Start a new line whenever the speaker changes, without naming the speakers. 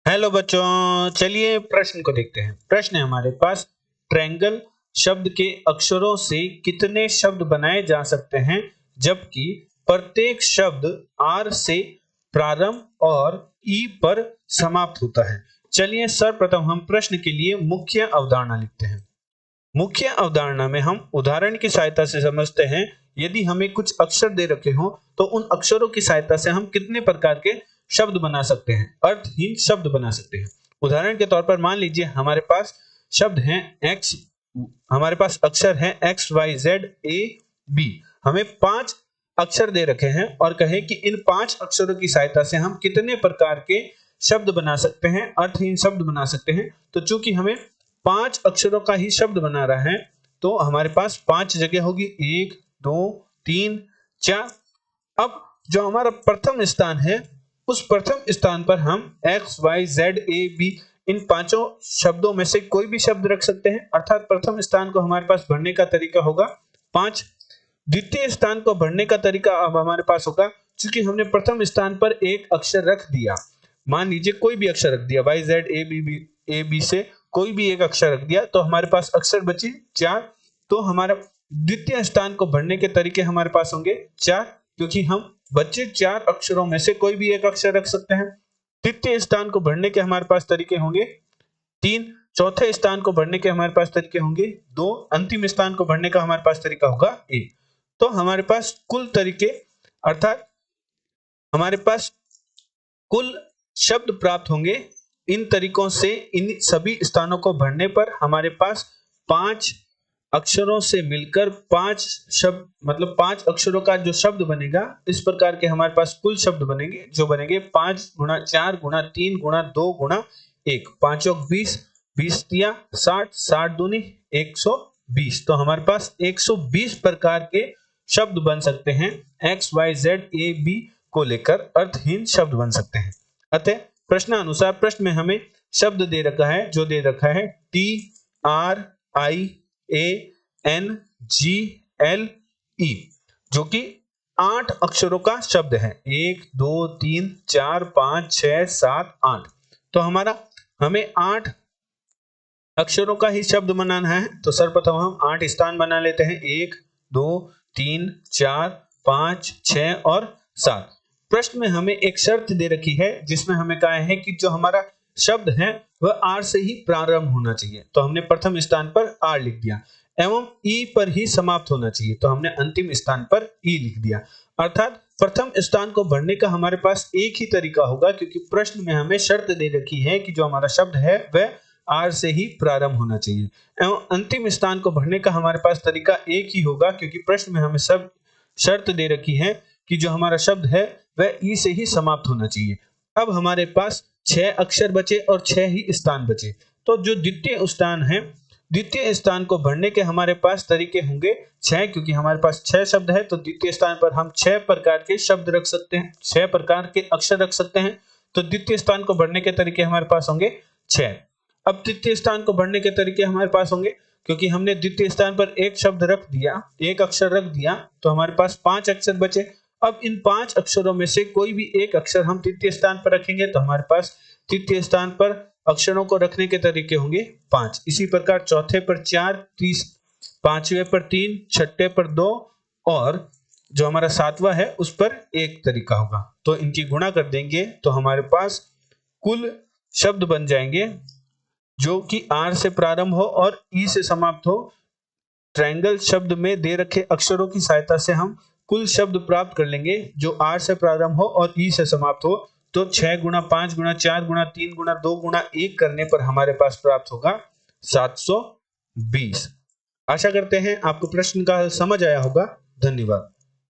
Hello बच्चों, चलिए प्रश्न को देखते हैं। प्रश्न है हमारे पास, ट्रायंगल शब्द के अक्षरों से कितने शब्द बनाए जा सकते हैं जबकि प्रत्येक शब्द आर से प्रारंभ और ई पर समाप्त होता है। चलिए सर्वप्रथम हम प्रश्न के लिए मुख्य अवधारणा लिखते हैं। मुख्य अवधारणा में हम उदाहरण की सहायता से समझते हैं। यदि हमें कुछ अक्षर दे रखे हो तो उन अक्षरों की सहायता से हम कितने प्रकार के शब्द बना सकते हैं, अर्थहीन शब्द बना सकते हैं। उदाहरण के तौर पर मान लीजिए हमारे पास शब्द हैं एक्स, हमारे पास अक्षर हैं X Y Z A B. हमें 5 अक्षर दे रखे हैं और कहें कि इन 5 अक्षरों की सहायता से हम कितने प्रकार के शब्द बना सकते हैं, अर्थहीन शब्द बना सकते हैं। तो चूंकि हमें 5 अक्षरों का ही शब्द बना रहा है तो हमारे पास 5 जगह होगी, 1 2 3 4। अब जो हमारा प्रथम स्थान है उस प्रथम स्थान पर हम X Y Z A B इन 5 शब्दों में से कोई भी शब्द रख सकते हैं। अर्थात प्रथम स्थान को हमारे पास भरने का तरीका होगा 5। द्वितीय स्थान को भरने का तरीका अब हमारे पास होगा, क्योंकि हमने प्रथम स्थान पर एक अक्षर रख दिया, मान लीजिए कोई भी अक्षर रख दिया, वाई जेड ए बी से कोई भी एक अक्षर रख दिया तो हमारे पास अक्षर बचे 4। तो हमारा द्वितीय स्थान को भरने के तरीके हमारे पास होंगे 4, क्योंकि हम बचे 4 अक्षरों में से कोई भी एक अक्षर रख सकते हैं। तृतीय स्थान को भरने के हमारे पास तरीके होंगे 3। चौथे स्थान को भरने के हमारे पास तरीके होंगे 2। अंतिम स्थान को भरने का हमारे पास तरीका होगा 1। तो हमारे पास कुल तरीके अर्थात हमारे पास कुल शब्द प्राप्त होंगे। इन तरीकों से इन सभी स्थानों को भरने पर हमारे पास 5 अक्षरों से मिलकर 5 शब्द, मतलब 5 अक्षरों का जो शब्द बनेगा, इस प्रकार के हमारे पास कुल शब्द बनेंगे, जो बनेंगे 5 गुणा 4 गुणा 3 गुणा 2 गुणा 1, 5 और 20, 20 दिया 60, 60 दूनी 120। तो हमारे पास 120 प्रकार के शब्द बन सकते हैं। X Y Z A B को लेकर अर्थहीन शब्द बन सकते हैं। अतः प्रश्नानुसार प्रश्न में हमें शब्द दे रखा है, जो दे रखा है T R I A N G L E, जो कि 8 अक्षरों का शब्द है। 1 2 3 4 5 6 7 8। तो हमें 8 अक्षरों का ही शब्द बनाना है। तो सर्वप्रथम हम 8 स्थान बना लेते हैं, 1 2 3 4 5 6 और 7। प्रश्न में हमें एक शर्त दे रखी है जिसमें हमें कहा है कि जो हमारा शब्द है वह आर से ही प्रारंभ होना चाहिए। तो हमने प्रथम स्थान पर आर लिख दिया, एवं ई पर ही समाप्त होना चाहिए, तो हमने अंतिम स्थान पर ई लिख दिया। अर्थात प्रथम स्थान को भरने का हमारे पास एक ही तरीका होगा, क्योंकि प्रश्न में हमें शर्त दे रखी है कि जो हमारा शब्द है वह आर से ही प्रारंभ होना चाहिए। एवं अंतिम स्थान को भरने का हमारे पास तरीका एक ही होगा, क्योंकि प्रश्न में हमें सब शर्त दे रखी है कि जो हमारा शब्द है वह ई से ही समाप्त होना चाहिए। अब हमारे पास 6 अक्षर बचे और 6 ही स्थान बचे। तो जो द्वितीय स्थान है, द्वितीय स्थान को भरने के हमारे पास तरीके होंगे 6, क्योंकि हमारे पास 6 शब्द है तो द्वितीय स्थान पर हम 6 प्रकार के शब्द रख सकते हैं, 6 प्रकार के अक्षर रख सकते हैं। तो द्वितीय स्थान को भरने के तरीके हमारे पास होंगे 6। अब तृतीय स्थान को भरने के तरीके हमारे पास होंगे, क्योंकि हमने द्वितीय स्थान पर एक शब्द रख दिया, एक अक्षर रख दिया, तो हमारे पास 5 अक्षर बचे। अब इन 5 अक्षरों में से कोई भी एक अक्षर हम तृतीय स्थान पर रखेंगे तो हमारे पास तृतीय स्थान पर अक्षरों को रखने के तरीके होंगे 5। इसी प्रकार चौथे पर 4, पांचवें पर 3, छठे पर 2 और जो हमारा 7वां है उस पर एक तरीका होगा। तो इनकी गुणा कर देंगे तो हमारे पास कुल शब्द बन जाएंगे जो कि आर से प्रारंभ हो और ई से समाप्त हो। ट्रायंगल शब्द में दे रखे अक्षरों की सहायता से हम कुल शब्द प्राप्त कर लेंगे जो आर से प्रारंभ हो और ई से समाप्त हो। तो 6 गुणा 5 गुणा 4 गुणा 3 गुणा 2 गुणा 1 करने पर हमारे पास प्राप्त होगा 720। आशा करते हैं आपको प्रश्न का हल समझ आया होगा। धन्यवाद।